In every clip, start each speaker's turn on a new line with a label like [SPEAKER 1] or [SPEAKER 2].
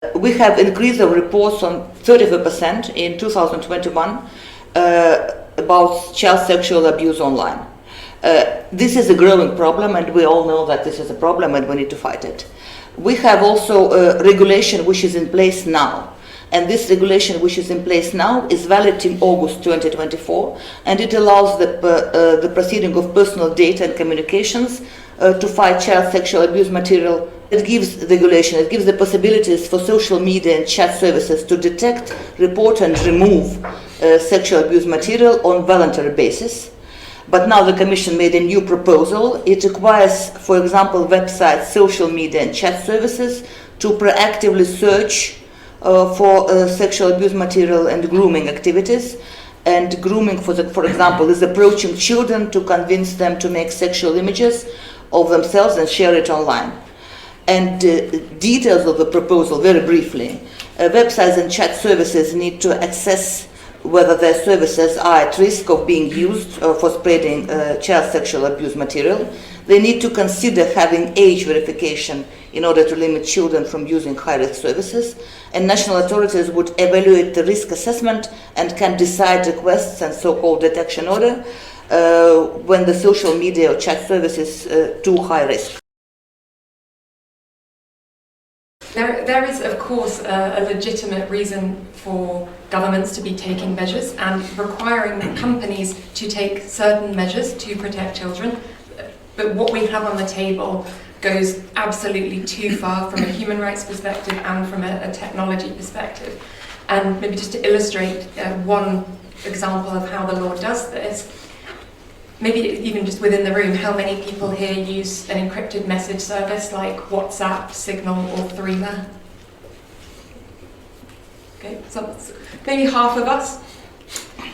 [SPEAKER 1] We have increase of reports on 34% in 2021 about child sexual abuse online. This is a growing problem, and we all know that this is a problem and we need to fight it. We have also a regulation which is in place now, and this regulation which is in place now is valid till August 2024, and it allows the proceeding of personal data and communications to fight child sexual abuse material. It gives regulation, it gives the possibilities for social media and chat services to detect, report and remove sexual abuse material on voluntary basis. But now the Commission made a new proposal. It requires, for example, websites, social media and chat services to proactively search for sexual abuse material and grooming activities. And grooming, for example, is approaching children to convince them to make sexual images of themselves and share it online. And details of the proposal, very briefly. Websites and chat services need to assess whether their services are at risk of being used for spreading child sexual abuse material. They need to consider having age verification in order to limit children from using high-risk services. And national authorities would evaluate the risk assessment and can decide requests and so-called detection order when the social media or chat service is too high risk.
[SPEAKER 2] There is, of course, a legitimate reason for governments to be taking measures and requiring companies to take certain measures to protect children. But what we have on the table goes absolutely too far from a human rights perspective and from a technology perspective. And maybe just to illustrate one example of how the law does this, maybe even just within the room, how many people here use an encrypted message service like WhatsApp, Signal or Threema? Okay, so maybe half of us.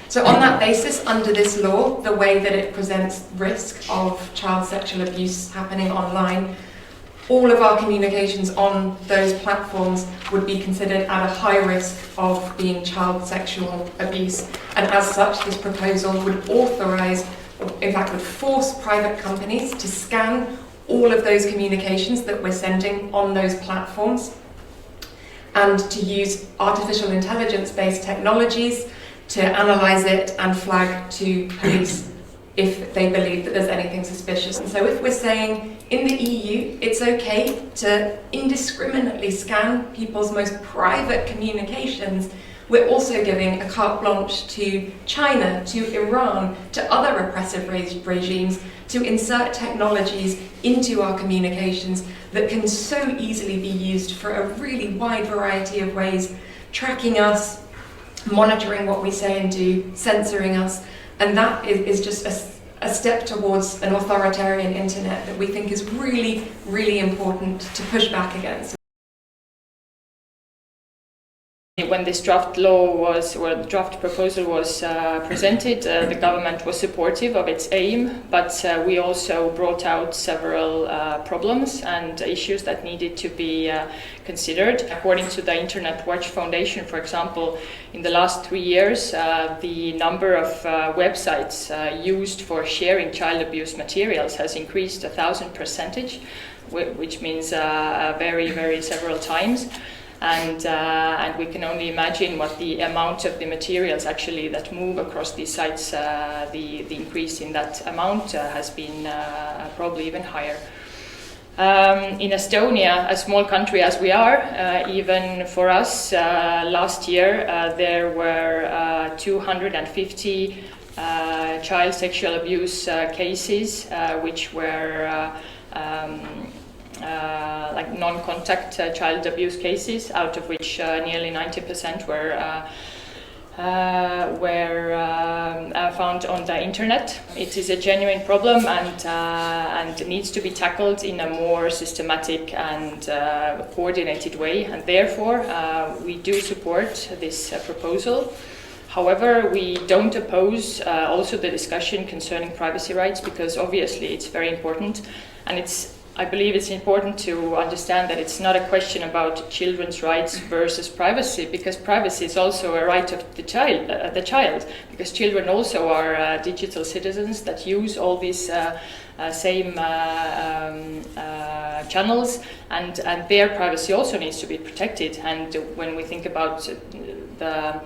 [SPEAKER 2] So on that basis, under this law, the way that it presents risk of child sexual abuse happening online, all of our communications on those platforms would be considered at a high risk of being child sexual abuse. And as such, this proposal would authorize, in fact would force private companies to scan all of those communications that we're sending on those platforms and to use artificial intelligence-based technologies to analyze it and flag to police if they believe that there's anything suspicious. And so if we're saying in the EU it's okay to indiscriminately scan people's most private communications, we're also giving a carte blanche to China, to Iran, to other repressive regimes to insert technologies into our communications that can so easily be used for a really wide variety of ways, tracking us, monitoring what we say and do, censoring us. And that is just a step towards an authoritarian internet that we think is really, really important to push back against.
[SPEAKER 3] When this draft law was, or the draft proposal was presented, the government was supportive of its aim, but we also brought out several problems and issues that needed to be considered. According to the Internet Watch Foundation, for example, in the last 3 years, the number of websites used for sharing child abuse materials has increased 1,000%, which means very, very several times. And we can only imagine what the amount of the materials actually that move across these sites, the increase in that amount has been probably even higher. In Estonia, a small country as we are, even for us, last year there were 250 child sexual abuse cases which were like non-contact child abuse cases, out of which nearly 90% were found on the internet. It is a genuine problem and needs to be tackled in a more systematic and coordinated way, and therefore we do support this proposal. However, we don't oppose also the discussion concerning privacy rights, because obviously it's very important, and it's I believe it's important to understand that it's not a question about children's rights versus privacy, because privacy is also a right of the child, because children also are digital citizens that use all these same channels, and their privacy also needs to be protected. And when we think about the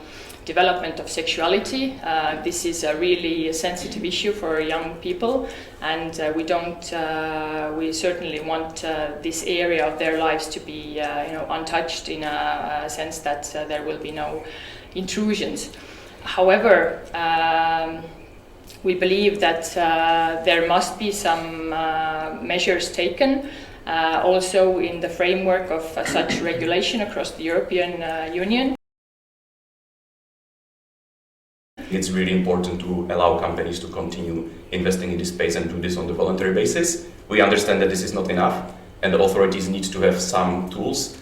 [SPEAKER 3] development of sexuality, this is a really sensitive issue for young people, and we certainly want this area of their lives to be untouched, in a sense that there will be no intrusions. However, we believe that there must be some measures taken also in the framework of such regulation across the European Union.
[SPEAKER 4] It's really important to allow companies to continue investing in this space and do this on the voluntary basis. We understand that this is not enough, and the authorities need to have some tools.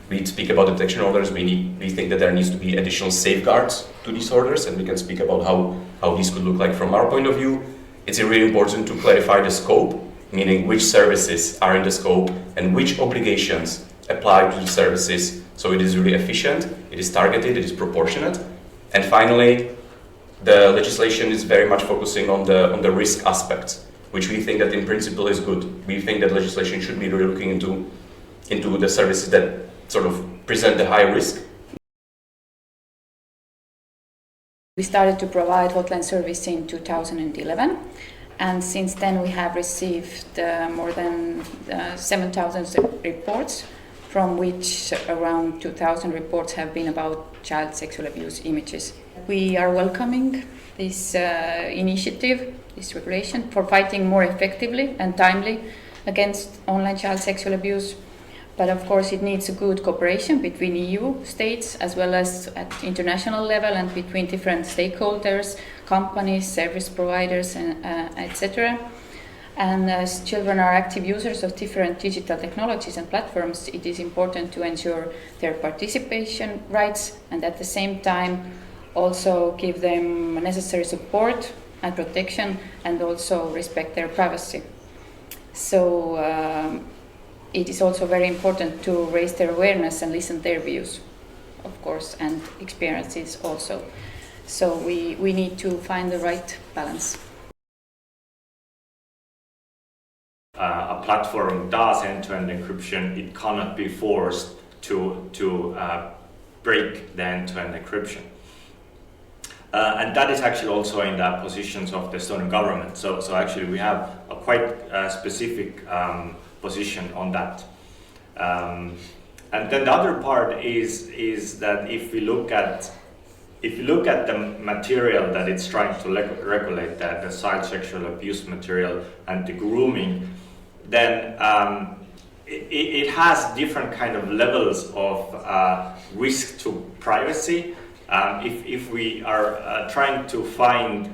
[SPEAKER 4] We speak about detection orders. We think that there needs to be additional safeguards to these orders, and we can speak about how these could look like from our point of view. It's really important to clarify the scope, meaning which services are in the scope and which obligations apply to the services, so it is really efficient, it is targeted, it is proportionate. And finally, the legislation is very much focusing on the risk aspects, which we think that in principle is good. We think that legislation should be really looking into the services that sort of present the high risk.
[SPEAKER 5] We started to provide hotline service in 2011, and since then we have received more than 7,000 reports, from which around 2,000 reports have been about child sexual abuse images. We are welcoming this initiative, this regulation, for fighting more effectively and timely against online child sexual abuse. But of course it needs a good cooperation between EU states as well as at international level, and between different stakeholders, companies, service providers, and etc. And as children are active users of different digital technologies and platforms, it is important to ensure their participation rights, and at the same time also give them necessary support and protection, and also respect their privacy. So it is also very important to raise their awareness and listen to their views, of course, and experiences also. So we need to find the right balance.
[SPEAKER 6] A platform does end-to-end encryption, it cannot be forced to break the end-to-end encryption. And that is actually also in the positions of the Estonian government. So actually we have a quite specific position on that. And then the other part is that if we look at the material that it's trying to regulate, the child sexual abuse material and the grooming, then it has different kind of levels of risk to privacy. If we are trying to find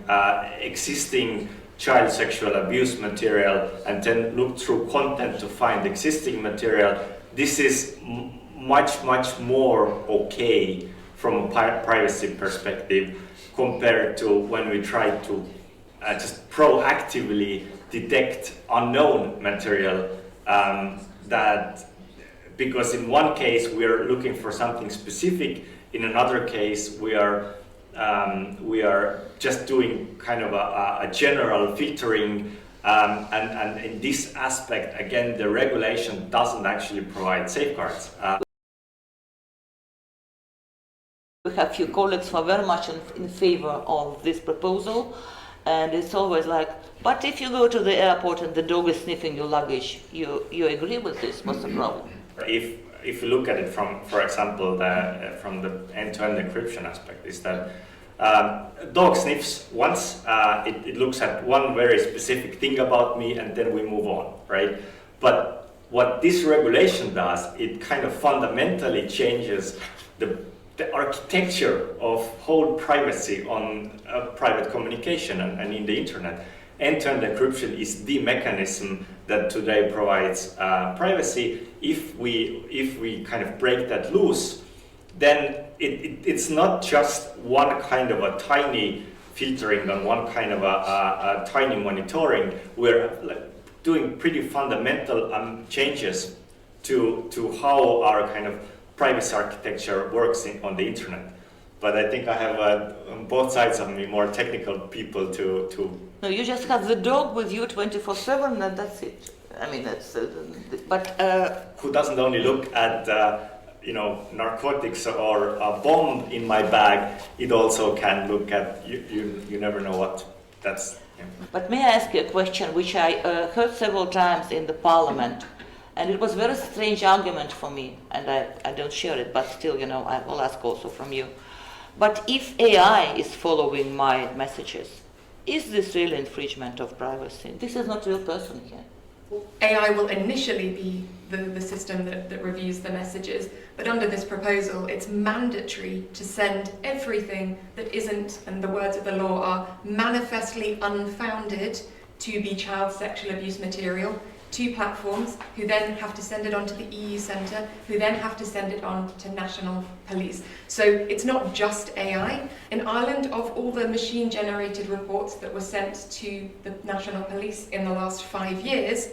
[SPEAKER 6] existing child sexual abuse material and then look through content to find existing material, this is much more okay from a privacy perspective compared to when we try to just proactively detect unknown material, because in one case we are looking for something specific, in another case we are just doing kind of a general filtering, and in this aspect again the regulation doesn't actually provide safeguards.
[SPEAKER 1] We have few colleagues who are very much in favor of this proposal, and it's always like, but if you go to the airport and the dog is sniffing your luggage, you agree with this? What's the problem?
[SPEAKER 6] If you look at it from, for example, from the end-to-end encryption aspect, is that dog sniffs once, it looks at one very specific thing about me, and then we move on, right? But what this regulation does, it kind of fundamentally changes the architecture of whole privacy on private communication and in the internet. End-to-end encryption is the mechanism that today provides privacy. If we kind of break that loose, then it's not just one kind of a tiny filtering and one kind of a tiny monitoring. We're doing pretty fundamental changes to how our kind of privacy architecture works on the internet. But I think I have on both sides of me more technical people to.
[SPEAKER 1] No, you just have the dog with you 24/7, and that's it. I mean, that's.
[SPEAKER 6] Who doesn't only look at narcotics or a bomb in my bag? It also can look at you never know what. That's. Yeah.
[SPEAKER 1] But may I ask you a question, which I heard several times in the Parliament, and it was a very strange argument for me, and I don't share it, but still, I will ask also from you. But if AI is following my messages, is this real infringement of privacy? This is not a real person here.
[SPEAKER 2] AI will initially be the system that reviews the messages, but under this proposal, it's mandatory to send everything that isn't, and the words of the law are, manifestly unfounded to be child sexual abuse material to platforms, who then have to send it on to the EU Centre, who then have to send it on to national police. So it's not just AI. In Ireland, of all the machine-generated reports that were sent to the national police in the last 5 years,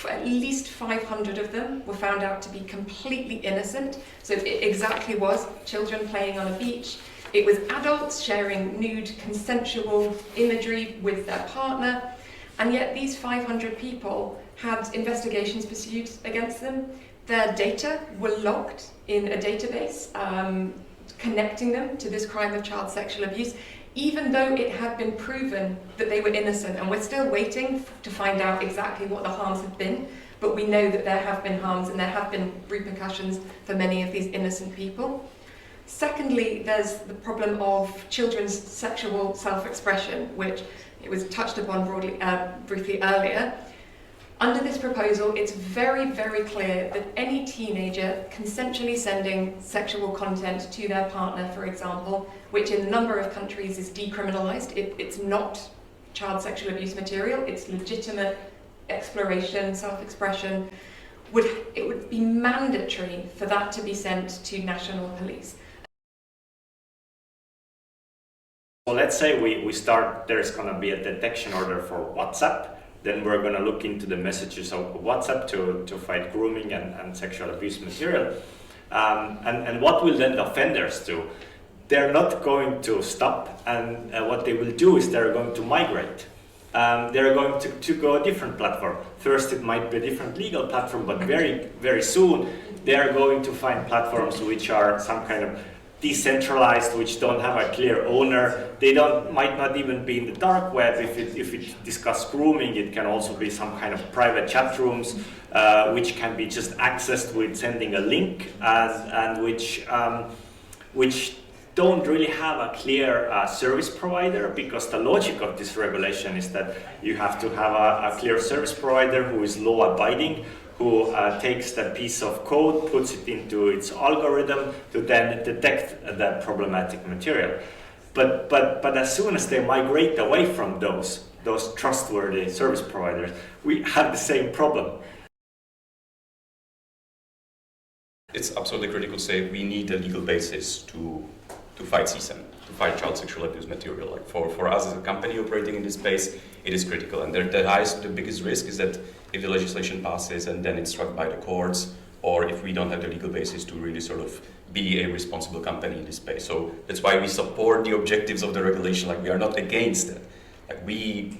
[SPEAKER 2] at least 500 of them were found out to be completely innocent. So it exactly was children playing on a beach. It was adults sharing nude, consensual imagery with their partner. And yet these 500 people had investigations pursued against them. Their data were logged in a database, connecting them to this crime of child sexual abuse, even though it had been proven that they were innocent. And we're still waiting to find out exactly what the harms have been, but we know that there have been harms and there have been repercussions for many of these innocent people. Secondly, there's the problem of children's sexual self-expression, which it was touched upon briefly earlier. Under this proposal, it's very, very clear that any teenager consensually sending sexual content to their partner, for example, which in a number of countries is decriminalised, it's not child sexual abuse material, it's legitimate exploration, self-expression, it would be mandatory for that to be sent to national police.
[SPEAKER 6] So let's say we start, there's going to be a detection order for WhatsApp. Then we're going to look into the messages of WhatsApp to fight grooming and sexual abuse material. And what will then the offenders do? They're not going to stop, and what they will do is they're going to migrate. They're going to go a different platform. First it might be a different legal platform, but very, very soon they're going to find platforms which are some kind of decentralized, which don't have a clear owner. They might not even be in the dark web. If it discuss grooming, it can also be some kind of private chat rooms, which can be just accessed with sending a link, and which don't really have a clear service provider, because the logic of this regulation is that you have to have a clear service provider who is law-abiding, who takes that piece of code, puts it into its algorithm to then detect the problematic material. But as soon as they migrate away from those trustworthy service providers, we have the same problem.
[SPEAKER 4] It's absolutely critical to say we need a legal basis to fight CSAM, to fight child sexual abuse material. Like for us as a company operating in this space, it is critical. And the biggest risk is that if the legislation passes and then it's struck by the courts, or if we don't have the legal basis to really sort of be a responsible company in this space. So that's why we support the objectives of the regulation. Like, we are not against it. Like, we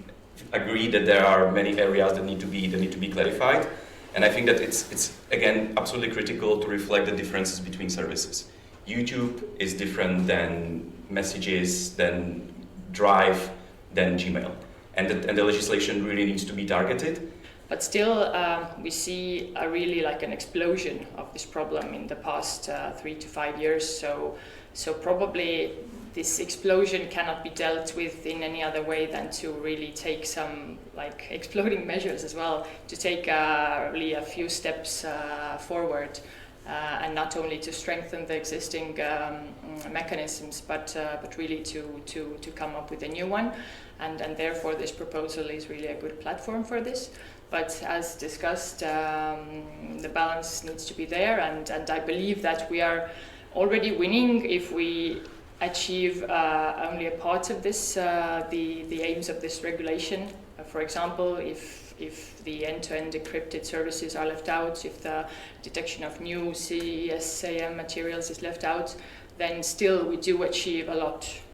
[SPEAKER 4] agree that there are many areas that need to be clarified. And I think that it's again absolutely critical to reflect the differences between services. YouTube is different than Messages, than Drive, than Gmail. And the legislation really needs to be targeted.
[SPEAKER 3] But still, we see really like an explosion of this problem in the past 3 to 5 years. So probably this explosion cannot be dealt with in any other way than to really take some like exploding measures as well, to take really a few steps forward, and not only to strengthen the existing mechanisms, but really to come up with a new one. And therefore this proposal is really a good platform for this. But as discussed, the balance needs to be there, and I believe that we are already winning if we achieve only a part of this, the aims of this regulation. For example, if if the end-to-end encrypted services are left out, if the detection of new CSAM materials is left out, then still we do achieve a lot